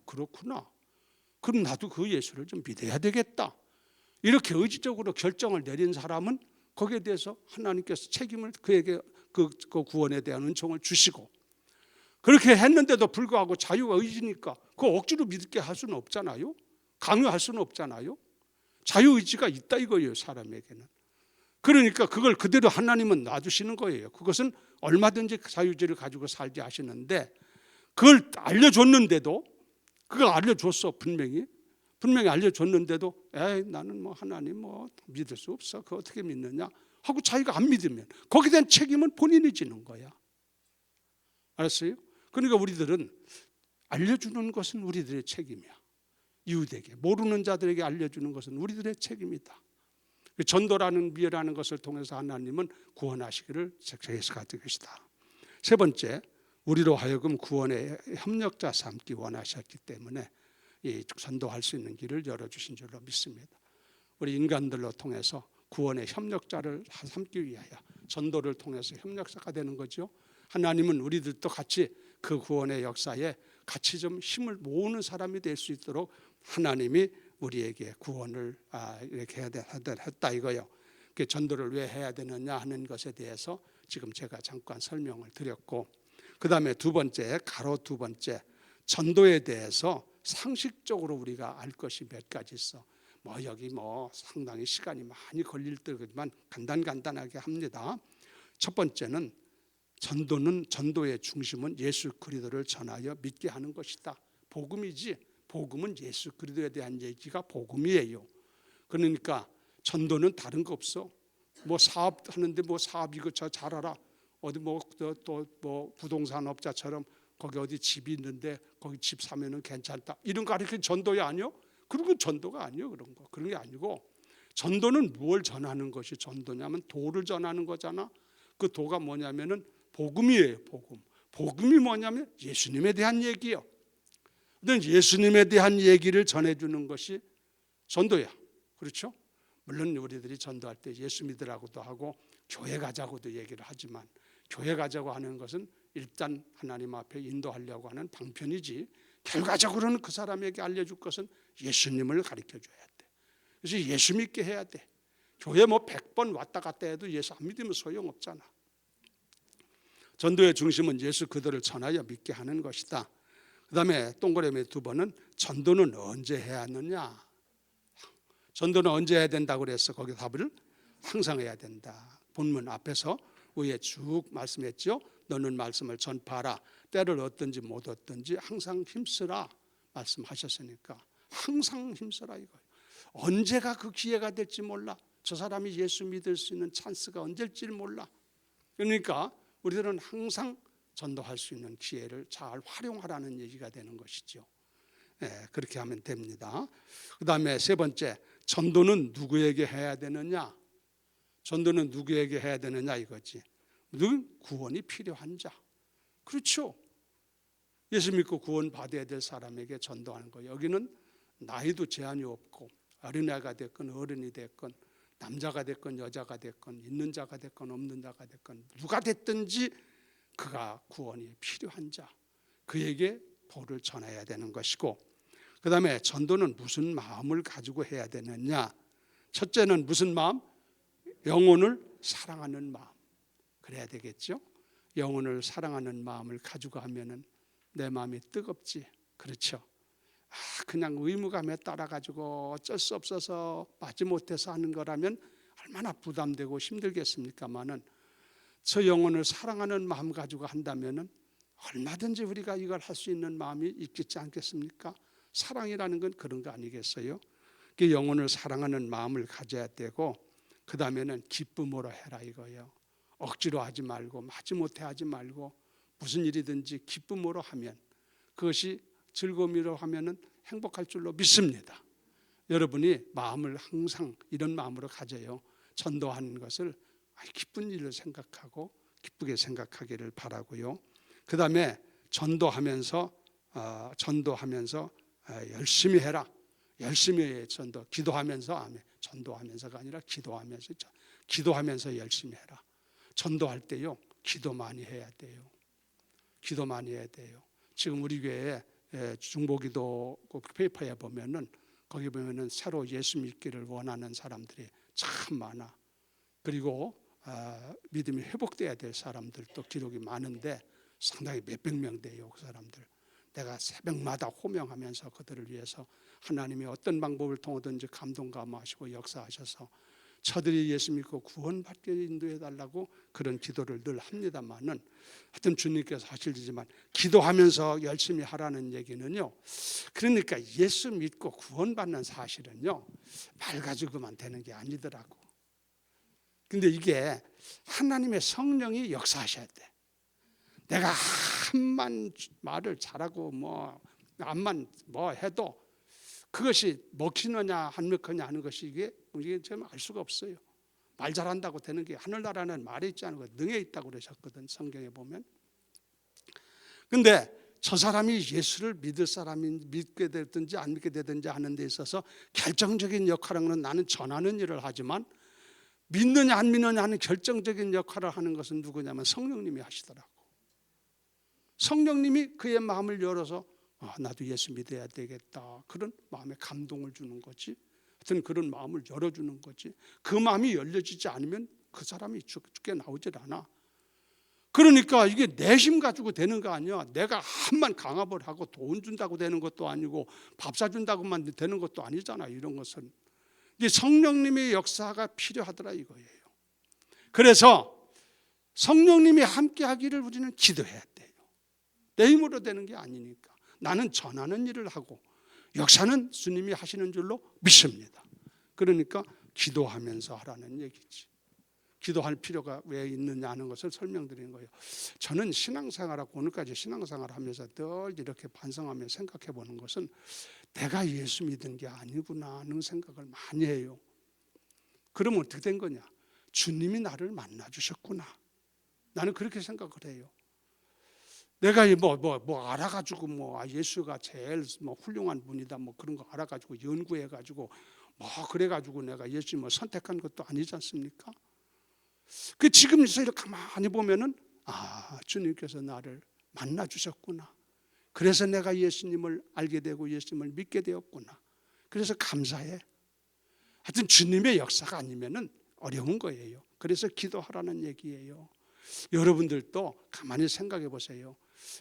그렇구나. 그럼 나도 그 예수를 좀 믿어야 되겠다. 이렇게 의지적으로 결정을 내린 사람은 거기에 대해서 하나님께서 책임을 그에게 그 구원에 대한 은총을 주시고 그렇게 했는데도 불구하고 자유가 의지니까 그 억지로 믿게 할 수는 없잖아요. 강요할 수는 없잖아요. 자유의지가 있다 이거예요. 사람에게는. 그러니까 그걸 그대로 하나님은 놔두시는 거예요. 그것은 얼마든지 자유의지를 가지고 살게 하시는데 그걸 알려줬는데도 그걸 알려줬어. 분명히 알려줬는데도 나는 뭐 하나님 뭐 믿을 수 없어. 그거 어떻게 믿느냐 하고 자기가 안 믿으면 거기에 대한 책임은 본인이 지는 거야. 알았어요? 그러니까 우리들은 알려주는 것은 우리들의 책임이야. 이웃에게 모르는 자들에게 알려주는 것은 우리들의 책임이다. 전도라는 미라는 것을 통해서 하나님은 구원하시기를 계속 가지고 계시다. 세 번째, 우리로 하여금 구원의 협력자 삼기 원하셨기 때문에 이 전도할 수 있는 길을 열어주신 줄로 믿습니다. 우리 인간들로 통해서 구원의 협력자를 삼기 위하여 전도를 통해서 협력자가 되는 거죠. 하나님은 우리들도 같이 그 구원의 역사에 같이 좀 힘을 모으는 사람이 될 수 있도록 하나님이 우리에게 구원을 이렇게 했다 이거요. 그 전도를 왜 해야 되느냐 하는 것에 대해서 지금 제가 잠깐 설명을 드렸고, 그 다음에 두 번째 전도에 대해서 상식적으로 우리가 알 것이 몇 가지 있어. 여기 상당히 시간이 많이 걸릴 때지만 간단하게 합니다. 첫 번째는 전도의 중심은 예수 그리스도를 전하여 믿게 하는 것이다. 복음이지. 복음은 예수 그리스도에 대한 얘기가 복음이에요. 그러니까 전도는 다른 거 없어. 사업하는데 사업 이거 저 잘하라. 어디 또 부동산업자처럼 거기 어디 집이 있는데 거기 집 사면은 괜찮다. 이런 거 가르치는 전도야 아니요? 그런 건 전도가 아니요. 그런 게 아니고 전도는 뭘 전하는 것이 전도냐면 도를 전하는 거잖아. 그 도가 뭐냐면은 복음이에요. 복음이 뭐냐면 예수님에 대한 얘기예요. 예수님에 대한 얘기를 전해주는 것이 전도야. 그렇죠? 물론 우리들이 전도할 때 예수 믿으라고도 하고 교회 가자고도 얘기를 하지만, 교회 가자고 하는 것은 일단 하나님 앞에 인도하려고 하는 방편이지, 결과적으로는 그 사람에게 알려줄 것은 예수님을 가르쳐줘야 돼. 그래서 예수 믿게 해야 돼. 교회 100번 왔다 갔다 해도 예수 안 믿으면 소용없잖아. 전도의 중심은 예수 그들을 전하여 믿게 하는 것이다. 그 다음에 동그라미 2번은 전도는 언제 해야 하느냐. 전도는 언제 해야 된다고 그래서 거기 답을 항상 해야 된다. 본문 앞에서 위에 쭉 말씀했죠. 너는 말씀을 전파하라. 때를 얻든지 못 얻든지 항상 힘쓰라 말씀하셨으니까 항상 힘쓰라 이거예요. 언제가 그 기회가 될지 몰라. 저 사람이 예수 믿을 수 있는 찬스가 언제일지 몰라. 그러니까 우리들은 항상 전도할 수 있는 기회를 잘 활용하라는 얘기가 되는 것이죠. 그렇게 하면 됩니다. 그 다음에 3번째, 전도는 누구에게 해야 되느냐? 전도는 누구에게 해야 되느냐 이거지. 구원이 필요한 자. 그렇죠. 예수 믿고 구원 받아야 될 사람에게 전도하는 거예요. 여기는 나이도 제한이 없고 어린애가 됐건 어른이 됐건 남자가 됐건 여자가 됐건 있는 자가 됐건 없는 자가 됐건 누가 됐든지 그가 구원이 필요한 자, 그에게 복을 전해야 되는 것이고, 그 다음에 전도는 무슨 마음을 가지고 해야 되느냐. 첫째는 무슨 마음? 영혼을 사랑하는 마음. 그래야 되겠죠. 영혼을 사랑하는 마음을 가지고 하면은 내 마음이 뜨겁지. 그렇죠. 그냥 의무감에 따라가지고 어쩔 수 없어서 마지못해서 하는 거라면 얼마나 부담되고 힘들겠습니까마는, 저 영혼을 사랑하는 마음 가지고 한다면은 얼마든지 우리가 이걸 할 수 있는 마음이 있겠지 않겠습니까? 사랑이라는 건 그런 거 아니겠어요? 그 영혼을 사랑하는 마음을 가져야 되고, 그 다음에는 기쁨으로 해라 이거예요. 억지로 하지 말고 마지못해 하지 말고 무슨 일이든지 기쁨으로 하면, 그것이 즐거움으로 하면은 행복할 줄로 믿습니다. 여러분이 마음을 항상 이런 마음으로 가져요. 전도하는 것을 기쁜 일로 생각하고 기쁘게 생각하기를 바라고요. 그 다음에 전도하면서 열심히 해라. 열심히 해. 전도. 기도하면서 아멘. 전도하면서가 아니라 기도하면서 열심히 해라. 전도할 때요, 기도 많이 해야 돼요. 기도 많이 해야 돼요. 지금 우리 교회에 중보기도 페이퍼에 보면은, 거기 보면은 새로 예수 믿기를 원하는 사람들이 참 많아. 그리고 믿음이 회복돼야 될 사람들도 기록이 많은데 상당히 몇백 명 돼요. 그 사람들 내가 새벽마다 호명하면서 그들을 위해서 하나님이 어떤 방법을 통하든지 감동 감화하시고 역사하셔서 저들이 예수 믿고 구원받게 인도해달라고 그런 기도를 늘 합니다만은, 하여튼 주님께서 하시지만 기도하면서 열심히 하라는 얘기는요, 그러니까 예수 믿고 구원받는 사실은요 말 가지고만 되는 게 아니더라고. 근데 이게 하나님의 성령이 역사하셔야 돼. 내가 한만 말을 잘하고 암만 해도 그것이 먹히느냐 안 먹히느냐 하는 것이 이게 좀 알 수가 없어요. 말 잘한다고 되는 게 하늘나라는 말에 있지 않은 것 능에 있다고 그러셨거든, 성경에 보면. 근데 저 사람이 예수를 믿을 사람이 믿게 되든지 안 믿게 되든지 하는 데 있어서 결정적인 역할은 나는 전하는 일을 하지만, 믿느냐 안 믿느냐 하는 결정적인 역할을 하는 것은 누구냐면 성령님이 하시더라고. 성령님이 그의 마음을 열어서 나도 예수 믿어야 되겠다, 그런 마음에 감동을 주는 거지. 하여튼 그런 마음을 열어주는 거지. 그 마음이 열려지지 않으면 그 사람이 죽게 나오질 않아. 그러니까 이게 내심 가지고 되는 거 아니야. 내가 한만 강압을 하고 돈 준다고 되는 것도 아니고 밥 사준다고만 되는 것도 아니잖아. 이런 것은 이제 성령님의 역사가 필요하더라 이거예요. 그래서 성령님이 함께 하기를 우리는 기도해야 돼요. 내 힘으로 되는 게 아니니까. 나는 전하는 일을 하고 역사는 주님이 하시는 줄로 믿습니다. 그러니까 기도하면서 하라는 얘기지. 기도할 필요가 왜 있느냐 하는 것을 설명드리는 거예요. 저는 신앙생활하고 오늘까지 신앙생활을 하면서 늘 이렇게 반성하며 생각해 보는 것은, 내가 예수 믿은 게 아니구나 하는 생각을 많이 해요. 그러면 어떻게 된 거냐? 주님이 나를 만나 주셨구나. 나는 그렇게 생각을 해요. 내가 뭐 알아가지고 예수가 제일 훌륭한 분이다 그런 거 알아가지고 연구해가지고 그래가지고 내가 예수님을 선택한 것도 아니지 않습니까? 그 지금 이렇게 가만히 보면은 주님께서 나를 만나 주셨구나. 그래서 내가 예수님을 알게 되고 예수님을 믿게 되었구나. 그래서 감사해. 하여튼 주님의 역사가 아니면은 어려운 거예요. 그래서 기도하라는 얘기예요. 여러분들도 가만히 생각해 보세요.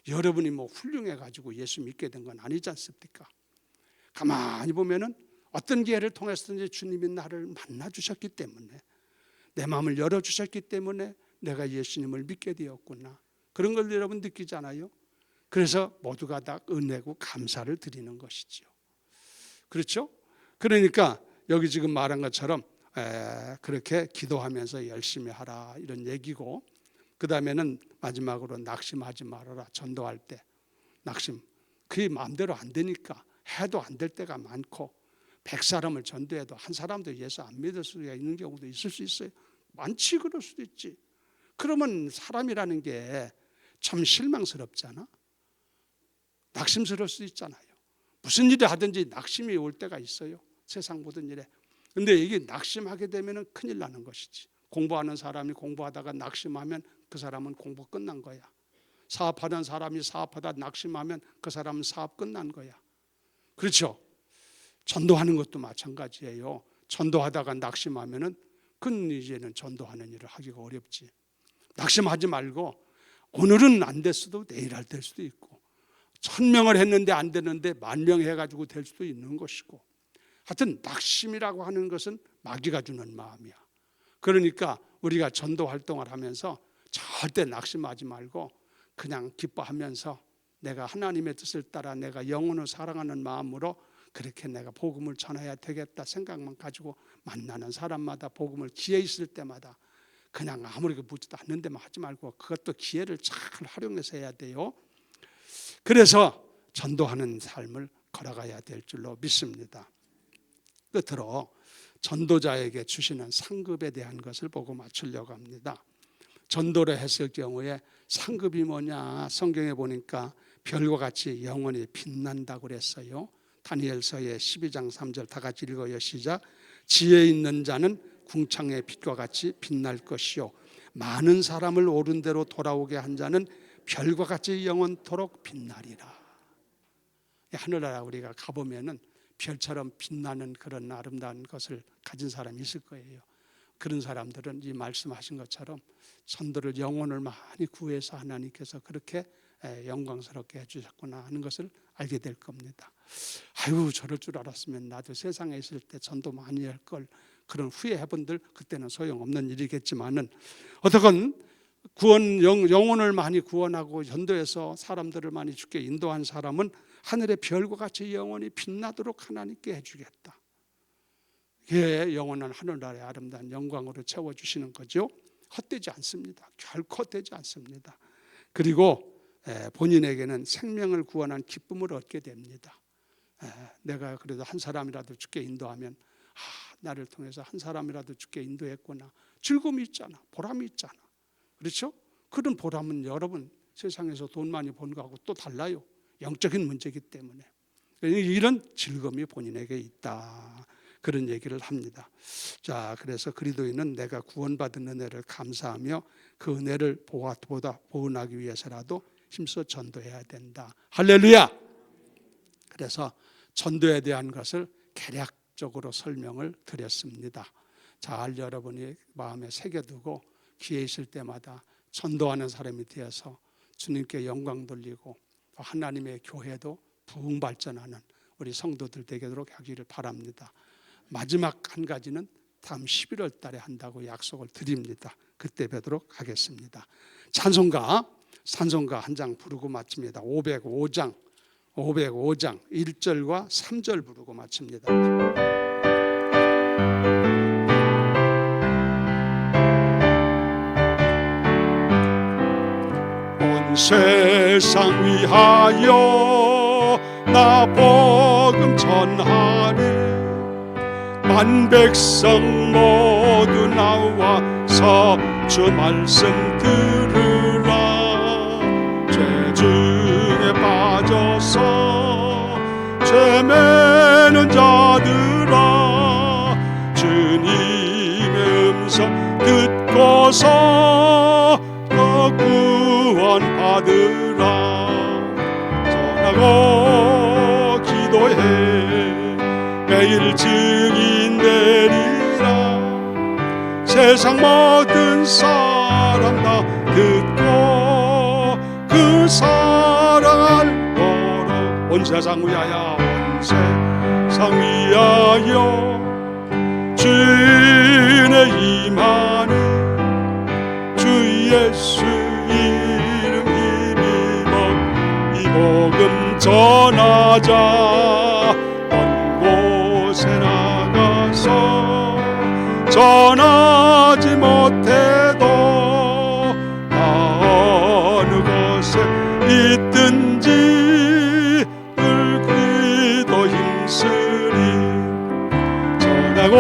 여러분이 훌륭해 가지고 예수 믿게 된 건 아니지 않습니까? 가만히 보면은 어떤 기회를 통해서든지 주님이 나를 만나 주셨기 때문에, 내 마음을 열어 주셨기 때문에 내가 예수님을 믿게 되었구나. 그런 걸 여러분 느끼잖아요. 그래서 모두가 다 은혜고 감사를 드리는 것이죠. 그렇죠? 그러니까 여기 지금 말한 것처럼 그렇게 기도하면서 열심히 하라 이런 얘기고, 그 다음에는 마지막으로 낙심하지 말아라. 전도할 때 낙심, 그게 마음대로 안 되니까 해도 안 될 때가 많고, 100사람을 전도해도 한 사람도 예수 안 믿을 수가 있는 경우도 있을 수 있어요. 많지 그럴 수도 있지. 그러면 사람이라는 게 참 실망스럽잖아. 낙심스러울 수 있잖아요. 무슨 일을 하든지 낙심이 올 때가 있어요. 세상 모든 일에. 근데 이게 낙심하게 되면 큰일 나는 것이지. 공부하는 사람이 공부하다가 낙심하면 그 사람은 공부 끝난 거야. 사업하는 사람이 사업하다 낙심하면 그 사람은 사업 끝난 거야. 그렇죠? 전도하는 것도 마찬가지예요. 전도하다가 낙심하면은 그건 이제는 전도하는 일을 하기가 어렵지. 낙심하지 말고, 오늘은 안 됐어도 내일 될 수도 있고, 1000명을 했는데 안 되는데 10,000명 해가지고 될 수도 있는 것이고, 하여튼 낙심이라고 하는 것은 마귀가 주는 마음이야. 그러니까 우리가 전도 활동을 하면서 절대 낙심하지 말고 그냥 기뻐하면서 내가 하나님의 뜻을 따라 내가 영혼을 사랑하는 마음으로 그렇게 내가 복음을 전해야 되겠다 생각만 가지고 만나는 사람마다 복음을 기회 있을 때마다 그냥 아무리 묻지도 않는 데만 하지 말고 그것도 기회를 잘 활용해서 해야 돼요. 그래서 전도하는 삶을 걸어가야 될 줄로 믿습니다. 끝으로 전도자에게 주시는 상급에 대한 것을 보고 맞추려고 합니다. 전도를 했을 경우에 상급이 뭐냐, 성경에 보니까 별과 같이 영원히 빛난다고 그랬어요. 다니엘서의 12장 3절 다 같이 읽어요. 시작. 지혜 있는 자는 궁창의 빛과 같이 빛날 것이요, 많은 사람을 옳은 대로 돌아오게 한 자는 별과 같이 영원토록 빛나리라. 하늘나라 우리가 가보면은 별처럼 빛나는 그런 아름다운 것을 가진 사람이 있을 거예요. 그런 사람들은 이 말씀하신 것처럼 전도를 영혼을 많이 구해서 하나님께서 그렇게 영광스럽게 해주셨구나 하는 것을 알게 될 겁니다. 아유, 저럴 줄 알았으면 나도 세상에 있을 때 전도 많이 할 걸, 그런 후회해본들 그때는 소용없는 일이겠지만은, 어떻건 영혼을 많이 구원하고 전도해서 사람들을 많이 주께 인도한 사람은 하늘의 별과 같이 영원히 빛나도록 하나님께 해주겠다. 예, 영원한 하늘나라의 아름다운 영광으로 채워주시는 거죠. 헛되지 않습니다. 결코 헛되지 않습니다. 그리고 본인에게는 생명을 구원한 기쁨을 얻게 됩니다. 내가 그래도 한 사람이라도 주께 인도하면 나를 통해서 한 사람이라도 주께 인도했구나, 즐거움이 있잖아, 보람이 있잖아. 그렇죠? 그런 보람은 여러분 세상에서 돈 많이 번 거하고 또 달라요. 영적인 문제이기 때문에 이런 즐거움이 본인에게 있다, 그런 얘기를 합니다. 자, 그래서 그리스도인은 내가 구원받은 은혜를 감사하며 그 은혜를 보다 보은하기 위해서라도 힘써 전도해야 된다. 할렐루야. 그래서 전도에 대한 것을 개략적으로 설명을 드렸습니다. 잘 여러분이 마음에 새겨두고 기회 있을 때마다 전도하는 사람이 되어서 주님께 영광 돌리고 하나님의 교회도 부흥 발전하는 우리 성도들 되도록 하기를 바랍니다. 마지막 한 가지는 다음 11월 달에 한다고 약속을 드립니다. 그때 뵙도록 하겠습니다. 찬송가 한 장 부르고 마칩니다. 505장 1절과 3절 부르고 마칩니다. 온 세상 위하여 나 복음 전하리, 만 백성 모두 나와서 주 말씀 들으라. 죄 구원받으라 전하고 기도해 매일 증인 되리라 세상 모든 사람 다 듣고 그 사랑을 너로 온 세상 위하여 온 세상 위하여 주인의 임하는 주 예수 이름 힘입어 이 복음 전하자 먼 곳에 나가서 전하지 못해도 어느 곳에 있든지 늘 기도 힘쓰리 전하고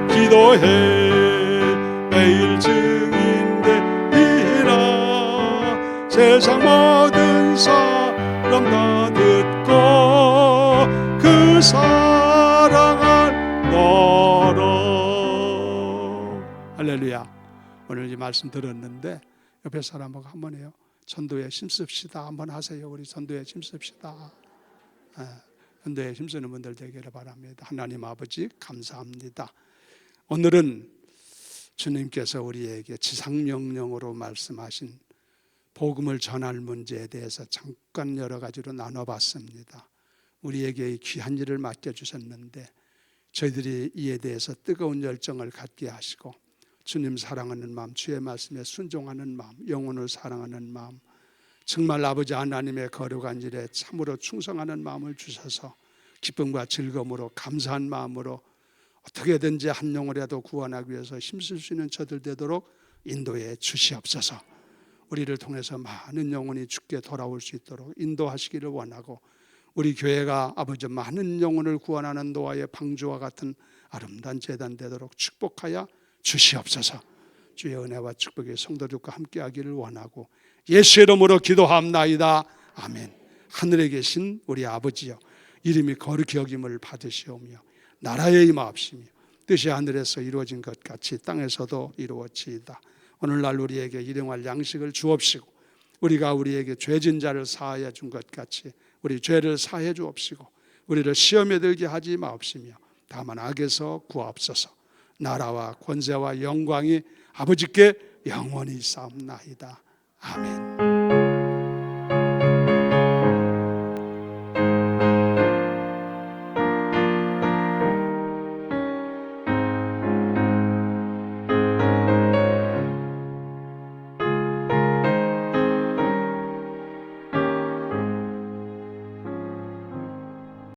기도해 매일 증인되리라 세상 모든 사람 다 듣고 그 사랑을 너로 할렐루야. 오늘 이 말씀 들었는데 옆에 사람하고 한번 해요. 전도에 힘씁시다 한번 하세요. 우리 전도에 힘씁시다. 전도에 힘쓰는 분들 되기를 바랍니다. 하나님 아버지 감사합니다. 오늘은 주님께서 우리에게 지상명령으로 말씀하신 복음을 전할 문제에 대해서 잠깐 여러 가지로 나눠봤습니다. 우리에게 귀한 일을 맡겨주셨는데 저희들이 이에 대해서 뜨거운 열정을 갖게 하시고 주님 사랑하는 마음, 주의 말씀에 순종하는 마음, 영혼을 사랑하는 마음, 정말 아버지 하나님의 거룩한 일에 참으로 충성하는 마음을 주셔서 기쁨과 즐거움으로 감사한 마음으로 어떻게든지 한 영혼이라도 구원하기 위해서 힘쓸 수 있는 저들 되도록 인도해 주시옵소서. 우리를 통해서 많은 영혼이 주께 돌아올 수 있도록 인도하시기를 원하고 우리 교회가 아버지 많은 영혼을 구원하는 노아의 방주와 같은 아름다운 제단 되도록 축복하여 주시옵소서. 주의 은혜와 축복이 성도들과 함께하기를 원하고 예수의 이름으로 기도합나이다. 아멘. 하늘에 계신 우리 아버지여 이름이 거룩히 여김을 받으시오며 나라의 임하옵시며 뜻이 하늘에서 이루어진 것 같이 땅에서도 이루어지이다. 오늘날 우리에게 일용할 양식을 주옵시고 우리가 우리에게 죄진 자를 사하여 준 것 같이 우리 죄를 사해 주옵시고 우리를 시험에 들게 하지 마옵시며 다만 악에서 구하옵소서. 나라와 권세와 영광이 아버지께 영원히 싸움나이다. 아멘.